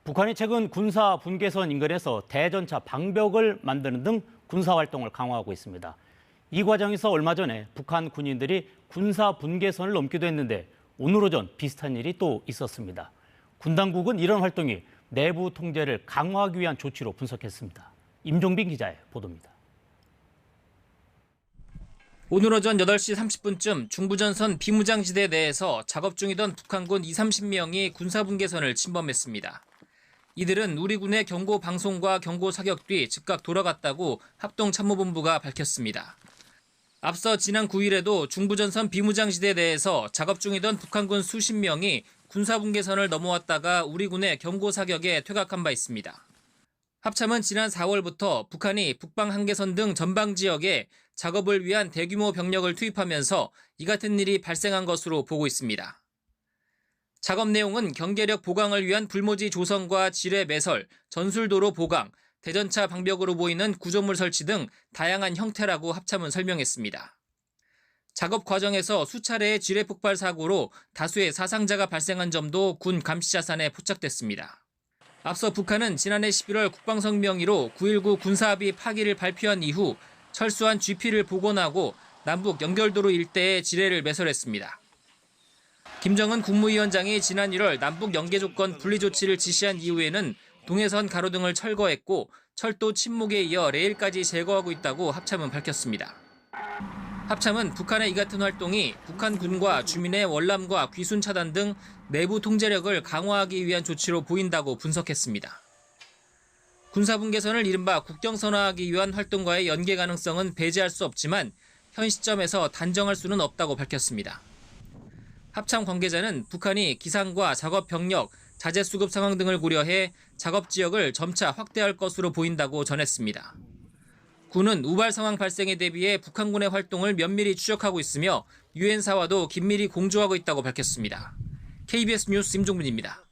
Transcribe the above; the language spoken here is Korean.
북한이 최근 군사 분계선 인근에서 대전차 방벽을 만드는 등 군사 활동을 강화하고 있습니다. 이 과정에서 얼마 전에 북한 군인들이 군사 분계선을 넘기도 했는데 오늘 오전 비슷한 일이 또 있었습니다. 군 당국은 이런 활동이 내부 통제를 강화하기 위한 조치로 분석했습니다. 임종빈 기자의 보도입니다. 오늘 오전 8시 30분쯤 중부전선 비무장지대 내에서 작업 중이던 북한군 20-30명이 군사분계선을 침범했습니다. 이들은 우리 군의 경고 방송과 경고 사격 뒤 즉각 돌아갔다고 합동참모본부가 밝혔습니다. 앞서 지난 9일에도 중부전선 비무장지대 내에서 작업 중이던 북한군 수십 명이 군사분계선을 넘어왔다가 우리 군의 경고 사격에 퇴각한 바 있습니다. 합참은 지난 4월부터 북한이 북방 한계선 등 전방 지역에 작업을 위한 대규모 병력을 투입하면서 이 같은 일이 발생한 것으로 보고 있습니다. 작업 내용은 경계력 보강을 위한 불모지 조성과 지뢰 매설, 전술도로 보강, 대전차 방벽으로 보이는 구조물 설치 등 다양한 형태라고 합참은 설명했습니다. 작업 과정에서 수차례의 지뢰 폭발 사고로 다수의 사상자가 발생한 점도 군 감시자산에 포착됐습니다. 앞서 북한은 지난해 11월 국방성 명의로 9.19 군사합의 파기를 발표한 이후 철수한 GP를 복원하고 남북 연결도로 일대에 지뢰를 매설했습니다. 김정은 국무위원장이 지난 1월 남북 연계 조건 분리 조치를 지시한 이후에는 동해선 가로등을 철거했고 철도 침묵에 이어 레일까지 제거하고 있다고 합참은 밝혔습니다. 합참은 북한의 이 같은 활동이 북한 군과 주민의 월남과 귀순 차단 등 내부 통제력을 강화하기 위한 조치로 보인다고 분석했습니다. 군사분계선을 이른바 국경선화하기 위한 활동과의 연계 가능성은 배제할 수 없지만 현 시점에서 단정할 수는 없다고 밝혔습니다. 합참 관계자는 북한이 기상과 작업 병력, 자재 수급 상황 등을 고려해 작업 지역을 점차 확대할 것으로 보인다고 전했습니다. 군은 우발 상황 발생에 대비해 북한군의 활동을 면밀히 추적하고 있으며 유엔사와도 긴밀히 공조하고 있다고 밝혔습니다. KBS 뉴스 임종빈입니다.